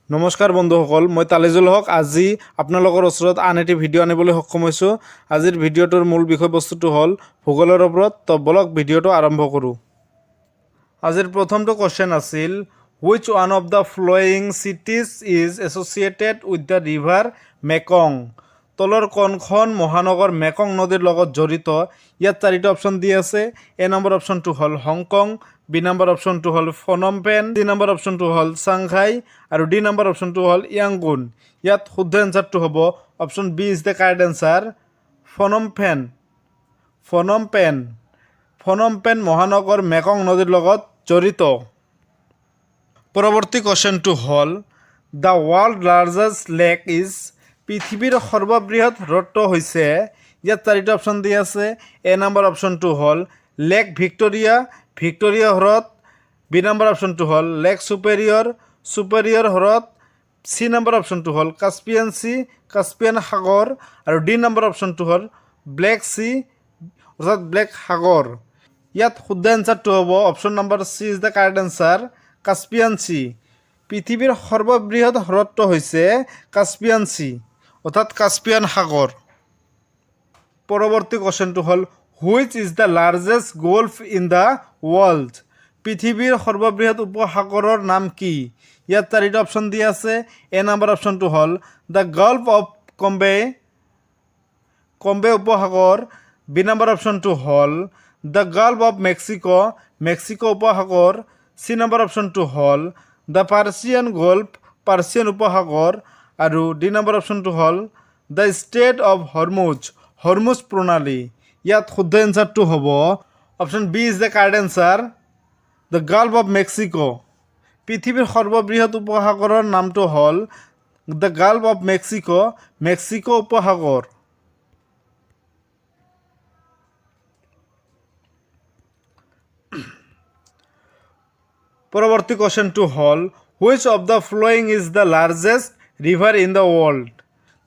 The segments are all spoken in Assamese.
নমস্কাৰ বন্ধুসকল, মই তালিজুল হক। আজি আপোনালোকৰ ওচৰত আন এটি ভিডিঅ' আনিবলৈ সক্ষম হৈছোঁ। আজিৰ ভিডিঅ'টোৰ মূল বিষয়বস্তুটো হ'ল ভূগোলৰ ওপৰত। তো বলক ভিডিঅ'টো আৰম্ভ কৰোঁ। আজিৰ প্ৰথমটো কুৱেশ্যন আছিল, which one of the flowing cities is associated with the river Mekong? তলৰ কোনখন মহানগৰ মেকং নদীৰ লগত জড়িত? ইয়াত চাৰিটা অপশ্যন দি আছে। এ নম্বৰ অপশ্যনটো হ'ল হংকং, বি নম্বৰ অপশ্যনটো হ'ল ফনম পেন, চি নম্বৰ অপশ্যনটো হ'ল চাংঘাই আৰু ডি নম্বৰ অপশ্যনটো হ'ল ইয়াংগুন। ইয়াত শুদ্ধ এনচাৰটো হ'ব option B is the correct answer, Phnom Penh. Phnom Penh Phnom Penh মহানগৰ মেকং নদীৰ লগত জড়িত। পৰৱৰ্তী কুৱেশ্যনটো হ'ল, the world largest lake is? পৃথিৱীৰ সৰ্ববৃহৎ হ্ৰদটো হৈছে? ইয়াত চাৰিটা অপশ্যন দি আছে। এ নম্বৰ অপশ্যনটো হ'ল লেক ভিক্টৰিয়া, ভিক্টৰিয়া হ্ৰদ। বি নম্বৰ অপশ্যনটো হ'ল লেক ছুপেৰিয়ৰ, ছুপেৰিয়ৰ হ্ৰদ। চি নম্বৰ অপশ্যনটো হ'ল কাস্পিয়ান চি, কাস্পিয়ান সাগৰ। আৰু ডি নম্বৰ অপশ্যনটো হ'ল ব্লেক চি, অৰ্থাৎ ব্লেক সাগৰ। ইয়াত শুদ্ধ এনচাৰটো হ'ব option number C is the correct answer, Caspian C. পৃথিৱীৰ সৰ্ববৃহৎ হ্ৰদটো হৈছে কাস্পিয়ান চি, অৰ্থাৎ কাস্পিয়ান সাগৰ। পৰৱৰ্তী কুৱেশ্যনটো হ'ল, which is the largest golf in the world? পৃথিৱীৰ সৰ্ববৃহৎ উপসাগৰৰ নাম কি? ইয়াত চাৰিটা অপশ্যন দি আছে। এ নম্বৰ অপশ্যনটো হ'ল the Gulf of Cambay, Cambay উপসাগৰ। বি নম্বৰ অপশ্যনটো হ'ল the Gulf of Mexico, Mexico উপসাগৰ। চি নম্বৰ অপশ্যনটো হ'ল দ্য পাৰ্চিয়ান গল্ফ, পাৰ্চিয়ান উপসাগৰ। আৰু ডি নম্বৰ অপশ্যনটো হ'ল the state of Hormuz, Hormuz প্ৰণালী। ইয়াত শুদ্ধ এনচাৰটো হ'ব option B is the correct answer, the Gulf of Mexico. পৃথিৱীৰ সৰ্ববৃহৎ উপসাগৰৰ নামটো হ'ল the Gulf of Mexico, Mexico উপসাগৰ। পৰৱৰ্তী কুৱেশ্যনটো হ'ল, which of the following is the largest river in the world?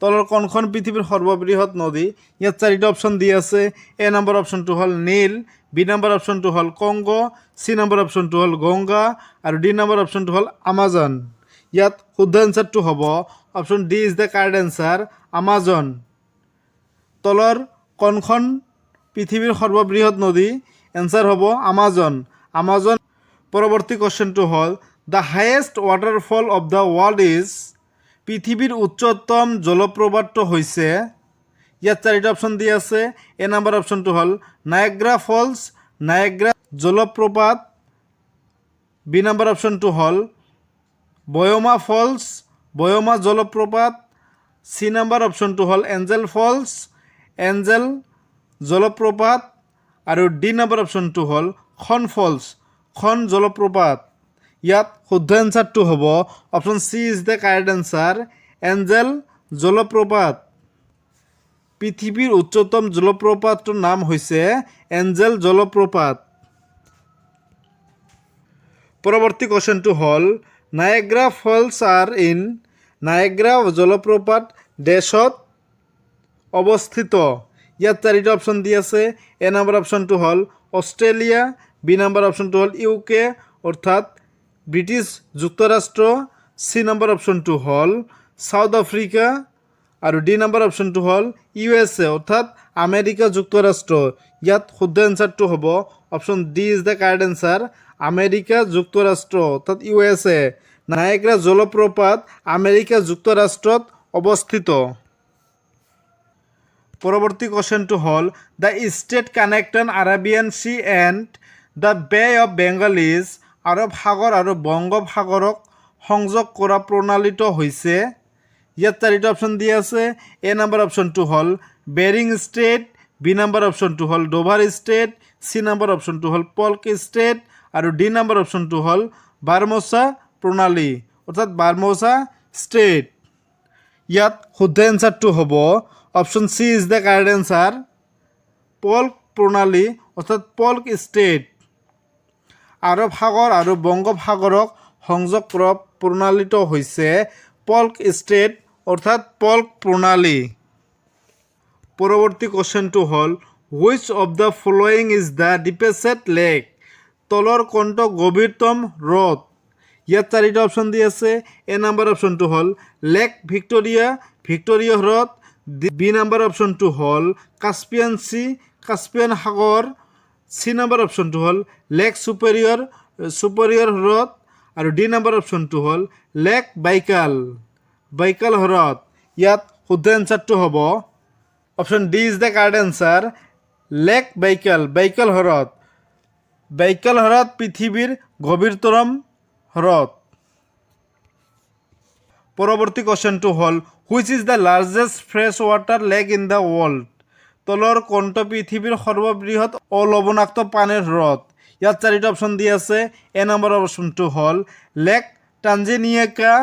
তলৰ কোনখন পৃথিৱীৰ সৰ্ববৃহৎ নদী? ইয়াত চাৰিটা অপশ্যন দি আছে। এ নম্বৰ অপশ্যনটো হ'ল নীল, বি নম্বৰ অপশ্যনটো হ'ল কংগো, চি নম্বৰ অপশ্যনটো হ'ল গংগা আৰু ডি নম্বৰ অপশ্যনটো হ'ল আমাজন। ইয়াত শুদ্ধ এনচাৰটো হ'ব option D is the correct answer, Amazon. তলৰ কোনখন পৃথিৱীৰ সৰ্ববৃহৎ নদী? এনচাৰ হ'ব আমাজন, আমাজন। পৰৱৰ্তী কুৱেশ্যনটো হ'ল, the highest waterfall of the world is? পৃথিৱীৰ উচ্চতম জলপ্ৰপাতটো হৈছে? ইয়াত চাৰিটা অপশ্যন দি আছে। এ নম্বৰ অপশ্যনটো হ'ল নায়াগ্ৰা ফলছ, নায়াগ্ৰা জলপ্ৰপাত। বি নম্বৰ অপশ্যনটো হ'ল বয়মা ফলছ, বয়মা জলপ্ৰপাত। চি নম্বৰ অপশ্যনটো হ'ল এঞ্জেল ফলছ, এঞ্জেল জলপ্ৰপাত। আৰু ডি নম্বৰ অপশ্যনটো হ'ল খন ফলছ, খন জলপ্ৰপাত। ইয়াত শুদ্ধ এনচাৰটো হ'ব option C is the correct answer, Angel জলপ্ৰপাত। পৃথিৱীৰ উচ্চতম জলপ্ৰপাতটোৰ নাম হৈছে এঞ্জেল জলপ্ৰপাত। পৰৱৰ্তী কুৱেশ্যনটো হ'ল, Niagara false are in? Niagara জলপ্ৰপাত দেশত অৱস্থিত? ইয়াত চাৰিটা অপশ্যন দি আছে। এ নম্বৰ অপশ্যনটো হ'ল অষ্ট্ৰেলিয়া, বি নম্বৰ অপশ্যনটো হ'ল UK অৰ্থাৎ ব্ৰিটিছ যুক্তৰাষ্ট্ৰ। চি নম্বৰ অপশ্যনটো হ'ল ছাউথ আফ্ৰিকা আৰু ডি নম্বৰ অপশ্যনটো হ'ল USA অৰ্থাৎ আমেৰিকা যুক্তৰাষ্ট্ৰ। ইয়াত শুদ্ধ এনচাৰটো হ'ব option D is the correct answer, America যুক্তৰাষ্ট্ৰ অৰ্থাৎ USA। নায়াগ্ৰা জলপ্ৰপাত আমেৰিকা যুক্তৰাষ্ট্ৰত অৱস্থিত। পৰৱৰ্তী কুৱেশ্যনটো হ'ল, the state connecting Arabian Sea and the Bay of Bengal is? আৰৱ সাগৰ আৰু বংগোপসাগৰক সংযোগ কৰা প্ৰণালীটো হৈছে? ইয়াত চাৰিটা অপশ্যন দি আছে। এ নম্বৰ অপশ্যনটো হ'ল বেৰিং ষ্ট্ৰেইট, বি নম্বৰ অপশ্যনটো হ'ল ডোভাৰ ষ্ট্ৰেইট, চি নম্বৰ অপশ্যনটো হ'ল পল্ক ষ্ট্ৰেইট আৰু ডি নম্বৰ অপশ্যনটো হ'ল বাৰ্মোছা প্ৰণালী অৰ্থাৎ বাৰ্মোছা ষ্ট্ৰেইট। ইয়াত শুদ্ধ এনচাৰটো হ'ব option C is the correct answer, Palk প্ৰণালী অৰ্থাৎ পল্ক ষ্টেট। আৰৱ সাগৰ আৰু বংগোপসাগৰক সংযোগ কৰা প্ৰণালীটো হৈছে পল্ক ষ্টেট অৰ্থাৎ পল্ক প্ৰণালী। পৰৱৰ্তী কুৱেশ্যনটো হ'ল, which of the following is the deepest lake? তলৰ কোনটো গভীৰতম হ্ৰদ? ইয়াত চাৰিটা অপশ্যন দি আছে। এ নাম্বাৰ অপশ্যনটো হ'ল লেক ভিক্টৰিয়া, ভিক্টৰিয়া হ্ৰদ। বি নাম্বাৰ অপশ্যনটো হ'ল কাস্পিয়ান চি, কাস্পিয়ান সাগৰ। চি নাম্বাৰ অপশ্যনটো হ'ল লেক ছুপেৰিয়ৰ, ছুপেৰিয়ৰ হ্ৰদ। আৰু ডি নাম্বাৰ অপশ্যনটো হ'ল লেক বাইকাল, বাইকাল হ্ৰদ। ইয়াত শুদ্ধ এনচাৰটো হ'ব option D is the correct answer, lake Baikal, Baikal হ্ৰদ। বাইকাল হ্ৰদ পৃথিৱীৰ গভীৰতম হ্ৰদ। পৰৱৰ্তী কুৱেশ্যনটো হ'ল which is the largest fresh water lake in the world. তলৰ কোনটো পৃথিৱীৰ সৰ্ববৃহৎ অলৱণাক্ত পানীৰ হ্ৰদ। ইয়াত চাৰিটা অপশ্যন দি আছে। এ নম্বৰ অপশ্যনটো হ'ল লেক টাঞ্জেনিকা,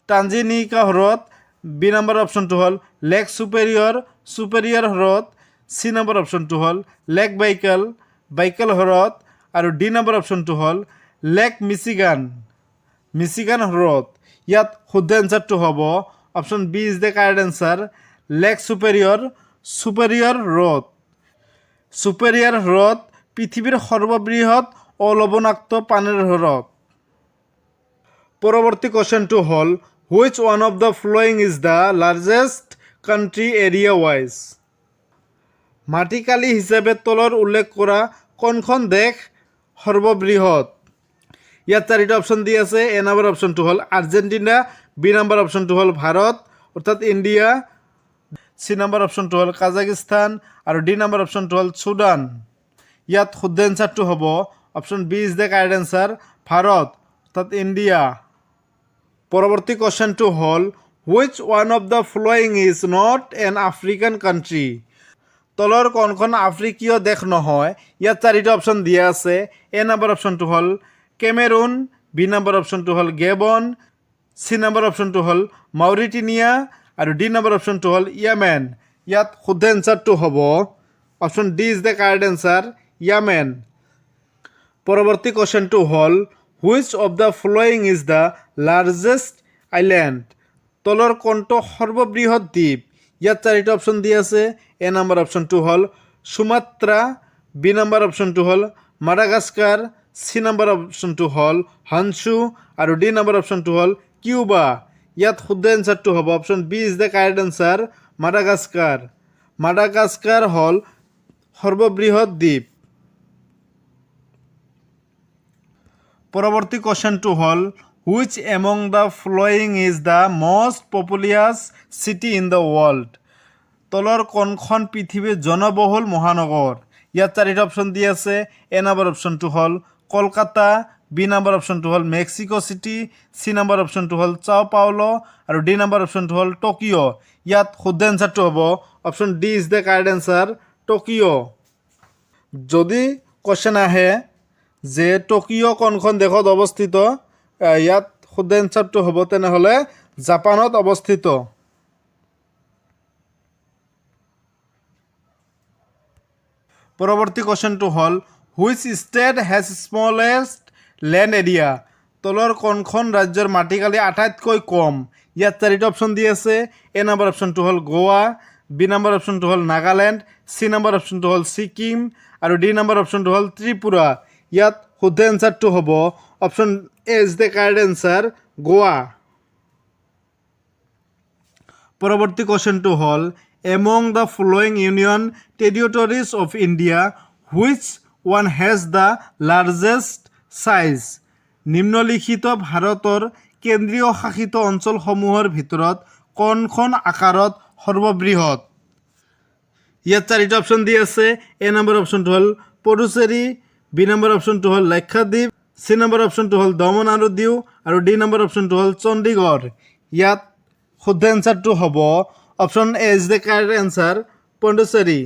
টাঞ্জেনিকা হ্ৰদ। বি নম্বৰ অপশ্যনটো হ'ল লেক ছুপেৰিয়ৰ, ছুপেৰিয়ৰ হ্ৰদ। চি নম্বৰ অপশ্যনটো হ'ল লেক বাইকাল, বাইকাল হ্ৰদ। আৰু ডি নম্বৰ অপশ্যনটো হ'ল লেক মিচিগান, মিচিগান হ্ৰদ। ইয়াত শুদ্ধ এনচাৰটো হ'ব option B is the correct answer, Lake Superior, Superior হ্ৰদ। ছুপেৰিয়ৰ হ্ৰদ পৃথিৱীৰ সৰ্ববৃহৎ অলৱণাক্ত পানীৰ হ্ৰদ। পৰৱৰ্তী কুৱেশ্যনটো হ'ল which one of the following is the largest country area wise. মাটিকালি হিচাপে তলৰ উল্লেখ কৰা কোনখন দেশ সৰ্ববৃহৎ। ইয়াত চাৰিটা অপশ্যন দি আছে। এ নম্বৰ অপশ্যনটো হ'ল আৰ্জেণ্টিনা, বি নম্বৰ অপশ্যনটো হ'ল ভাৰত অৰ্থাৎ ইণ্ডিয়া, চি নম্বৰ অপশ্যনটো হ'ল কাজাকিস্তান আৰু ডি নম্বৰ অপশ্যনটো হ'ল চুডান। ইয়াত শুদ্ধ এনচাৰটো হ'ব option B is the correct answer, Bharat অৰ্থাৎ ইণ্ডিয়া। পৰৱৰ্তী কুৱেশ্যনটো হ'ল which one of the following is not an African country. তলৰ কোনখন আফ্ৰিকীয় দেশ নহয়। ইয়াত চাৰিটা অপশ্যন দিয়া আছে। এ নম্বৰ অপশ্যনটো হ'ল কেমেৰুন, বি নম্বৰ অপশ্যনটো হ'ল গেবন, চি নম্বৰ অপশ্যনটো হ'ল মাউৰিটেনিয়া আৰু ডি নম্বৰ অপশ্যনটো হ'ল য়ামেন। ইয়াত শুদ্ধ এনচাৰটো হ'ব option D is the correct answer, Yemen. পৰৱৰ্তী কুৱেশ্যনটো হ'ল which of the following is the largest island. তলৰ কোনটো সৰ্ববৃহৎ দ্বীপ। ইয়াত চাৰিটা অপশ্যন দি আছে। এ নম্বৰ অপশ্যনটো হ'ল সুমাত্ৰা, বি নম্বৰ অপশ্যনটো হ'ল মাডাগাস্কাৰ, চি নম্বৰ অপশ্যনটো হ'ল হানছু আৰু ডি নম্বৰ অপশ্যনটো হ'ল কিউবা। ইয়াত শুদ্ধ এনচাৰটো হ'ব option B is the correct answer, Madagascar. Madagascar হ'ল সৰ্ববৃহৎ দ্বীপ। পৰৱৰ্তী কুৱেশ্যনটো হ'ল which among the following is the most populous city in the world. তলৰ কোনখন পৃথিৱীৰ জনবহুল মহানগৰ। ইয়াত চাৰিটা অপশ্যন দি আছে। এ নম্বৰ অপশ্যনটো হ'ল কলকাতা, বি নম্বৰ অপশ্যনটো হ'ল মেক্সিকো চিটি, চি নম্বৰ অপশ্যনটো হ'ল চাও পাউলো আৰু ডি নম্বৰ অপশ্যনটো হ'ল টকিঅ'। ইয়াত শুদ্ধ এনচাৰটো হ'ব option D is the correct answer, Tokyo'. যদি কুৱেশ্যন আহে যে টকিঅ' কোনখন দেশত অৱস্থিত, ইয়াত শুদ্ধ এনচাৰটো হ'ব তেনেহ'লে জাপানত অৱস্থিত। পৰৱৰ্তী কুৱেশ্যনটো হ'ল which state has smallest land area. তলৰ কোনখন ৰাজ্যৰ মাটিকালি আটাইতকৈ কম। ইয়াত চাৰিটা অপশ্যন দি আছে। এ নম্বৰ অপশ্যনটো হ'ল গোৱা, বি নম্বৰ অপশ্যনটো হ'ল নাগালেণ্ড, চি নম্বৰ অপশ্যনটো হ'ল ছিকিম আৰু ডি নম্বৰ অপশ্যনটো হ'ল ত্ৰিপুৰা। ইয়াত শুদ্ধ এনচাৰটো হ'ব option A is the correct answer, Goa. পৰৱৰ্তী কুৱেশ্যনটো হ'ল among the following union territories of India which one has the largest size. নিম্নলিখিত ভাৰতৰ কেন্দ্ৰীয় শাসিত অঞ্চলসমূহৰ ভিতৰত কোনখন আকাৰত সৰ্ববৃহৎ। ইয়াত চাৰিটা অপশ্যন দি আছে। এ নম্বৰ অপশ্যনটো হ'ল পুডুচেৰী, বি নম্বৰ অপশ্যনটো হ'ল লাক্ষাদ্বীপ, চি নম্বৰ অপশ্যনটো হ'ল দমন আৰু দিউ আৰু ডি নম্বৰ অপশ্যনটো হ'ল চণ্ডীগড়। ইয়াত শুদ্ধ এনচাৰটো হ'ব option A is the correct answer, Pondicherry,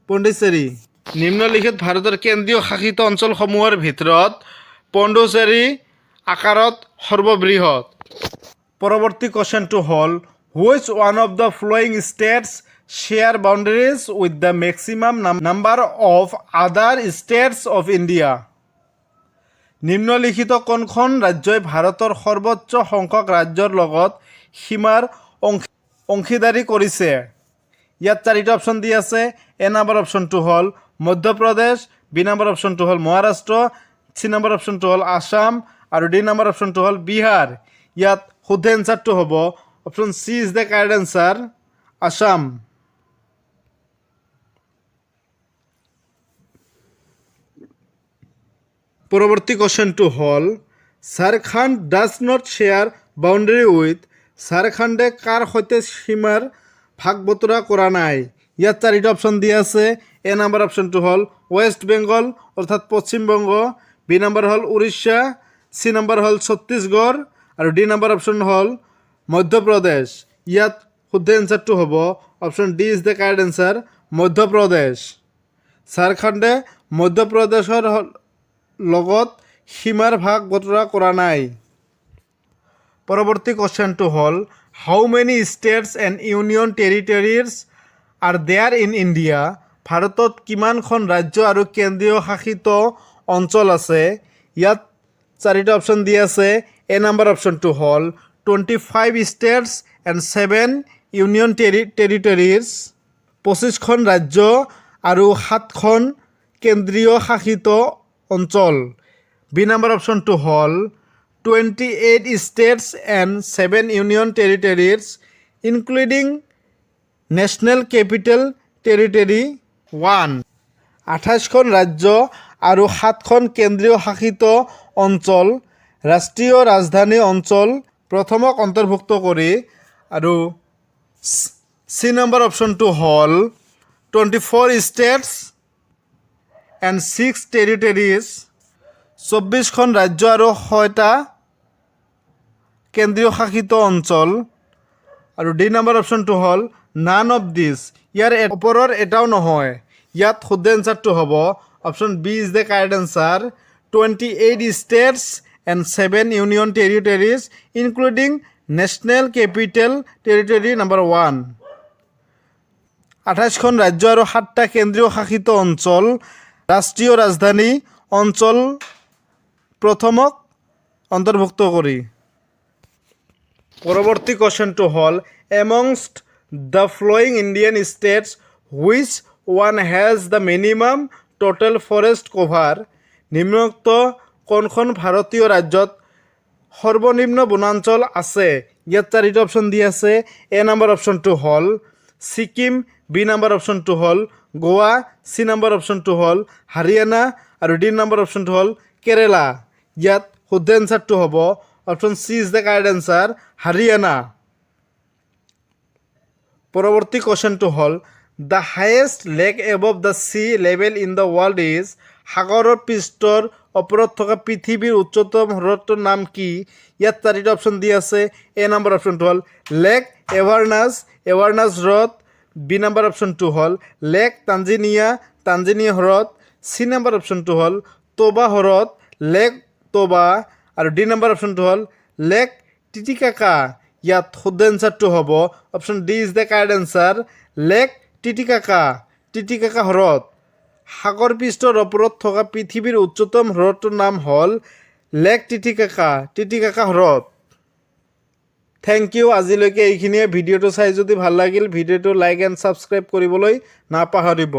Pondicherry. নিম্নলিখিত ভাৰতৰ কেন্দ্ৰীয় শাসিত অঞ্চলসমূহৰ ভিতৰত পণ্ডিচেৰী আকাৰত সৰ্ববৃহৎ। পৰৱৰ্তী কুৱেশ্যনটো হ'ল which one of the following states share boundaries with the maximum number of other states of India. নিম্নলিখিত কোনখন ৰাজ্যই ভাৰতৰ সৰ্বোচ্চ সংখ্যক ৰাজ্যৰ লগত সীমাৰ অংশীদাৰী কৰিছে। ইয়াত চাৰিটা অপশ্যন দি আছে। এ নম্বৰ অপশ্যনটো হ'ল মধ্যপ্ৰদেশ, বি নম্বৰ অপশ্যনটো হ'ল মহাৰাষ্ট্ৰ, চি নম্বৰ অপশ্যনটো হ'ল আসাম আৰু ডি নম্বৰ অপশ্যনটো হ'ল বিহাৰ। ইয়াত শুদ্ধ এনচাৰটো হ'ব option C is the correct answer, Assam. পৰৱৰ্তী কুৱেশ্যনটো হ'ল Jharkhand does not share boundary with, ঝাৰখণ্ডে কাৰ সৈতে সীমাৰ ভাগ বতৰা কৰা নাই? ইয়াত চাৰিটা অপশ্যন দিয়া আছে। এ নম্বৰ অপশ্যনটো হ'ল ৱেষ্ট বেংগল অৰ্থাৎ পশ্চিমবংগ, বি নম্বৰ হ'ল উৰিষ্যা, চি নম্বৰ হ'ল ছত্তীশগড় আৰু ডি নম্বৰ অপশ্যন হ'ল মধ্যপ্ৰদেশ। ইয়াত শুদ্ধ এনচাৰটো হ'ব option D is the correct answer, Madhya Pradesh. ঝাৰখণ্ডে মধ্যপ্ৰদেশৰ লগত সীমাৰ ভাগ বতৰা কৰা নাই। পৰৱৰ্তী কুৱেশ্যনটো হ'ল how many states and union territories are there in India? ভাৰতত কিমানখন ৰাজ্য আৰু কেন্দ্ৰীয় শাসিত অঞ্চল আছে? ইয়াত চাৰিটা অপশ্যন দিয়া আছে। এ নম্বৰ অপশ্যনটো হ'ল 25 ষ্টেটছ এণ্ড 7 ইউনিয়ন টেৰিটৰিজ, 25খন ৰাজ্য আৰু 7খন কেন্দ্ৰীয় শাসিত অঞ্চল। বি নম্বৰ অপশ্যনটো হ'ল 28 states and 7 union territories including national capital territory 1, 28খন ৰাজ্য আৰু 7খন কেন্দ্ৰীয় শাসিত অঞ্চল ৰাষ্ট্ৰীয় ৰাজধানী অঞ্চল প্ৰথমক অন্তৰ্ভুক্ত কৰি। আৰু চি নম্বৰ অপশ্যনটো হ'ল 24 ষ্টেটছ এণ্ড 6 টেৰিটৰিজ, 24খন ৰাজ্য আৰু 6টা কেন্দ্ৰীয় শাসিত অঞ্চল। আৰু ডি নম্বৰ অপশ্যনটো হ'ল নান অফ দিছ, ইয়াৰ ওপৰৰ এটাও নহয়। ইয়াত শুদ্ধ এনচাৰটো হ'ব option B is the correct answer, 28 states and 7 union territories including national capital territory number 1, 28খন ৰাজ্য আৰু 7টা কেন্দ্ৰীয় শাসিত অঞ্চল ৰাষ্ট্ৰীয় ৰাজধানী অঞ্চল প্ৰথমক অন্তৰ্ভুক্ত কৰি। পৰৱৰ্তী কুৱেশ্যনটো হ'ল amongst the following Indian states which one has the minimum total forest cover? নিম্নোক্ত কোনখন ভাৰতীয় ৰাজ্যত সৰ্বনিম্ন বনাঞ্চল আছে? ইয়াত চাৰিটা অপশ্যন দিয়া আছে। এ নম্বৰ অপশ্যনটো হ'ল ছিকিম, বি নম্বৰ অপশ্যনটো হ'ল গোৱা, চি নম্বৰ অপশ্যনটো হ'ল হাৰিয়ানা আৰু ডি নম্বৰ অপশ্যনটো হ'ল কেৰেলা। ইয়াত শুদ্ধ এনচাৰটো হ'ব option C is the correct answer, Haryana. পৰৱৰ্তী কুৱেশ্যনটো হ'ল the highest lake above the C level in the world is, সাগৰৰ পৃষ্ঠৰ ওপৰত থকা পৃথিৱীৰ উচ্চতম হ্ৰদটোৰ নাম কি? ইয়াত চাৰিটা অপশ্যন দিয়া আছে। এ নম্বৰ অপশ্যনটো হ'ল লেক এৱাৰনাছ হ্ৰদ, বি নম্বৰ অপশ্যনটো হ'ল লেক তাঞ্জানিয়া হ্ৰদ, চি নম্বৰ অপশ্যনটো হ'ল টোবা হ্ৰদ, লেক টোবা আৰু ডি নম্বৰ অপশ্যনটো হ'ল লেক টিটিকাকা। ইয়াত শুদ্ধ এনচাৰটো হ'ব option D is the correct answer, lake Titicaca হ্ৰদ। সাগৰ পৃষ্ঠৰ ওপৰত থকা পৃথিৱীৰ উচ্চতম হ্ৰদটোৰ নাম হ'ল লেক টিটিকাকা হ্ৰদ। Thank you. আজিলৈকে এইখিনিয়ে। ভিডিঅ'টো চাই যদি ভাল লাগিল ভিডিঅ'টো লাইক এণ্ড ছাবস্ক্ৰাইব কৰিবলৈ নাপাহৰিব।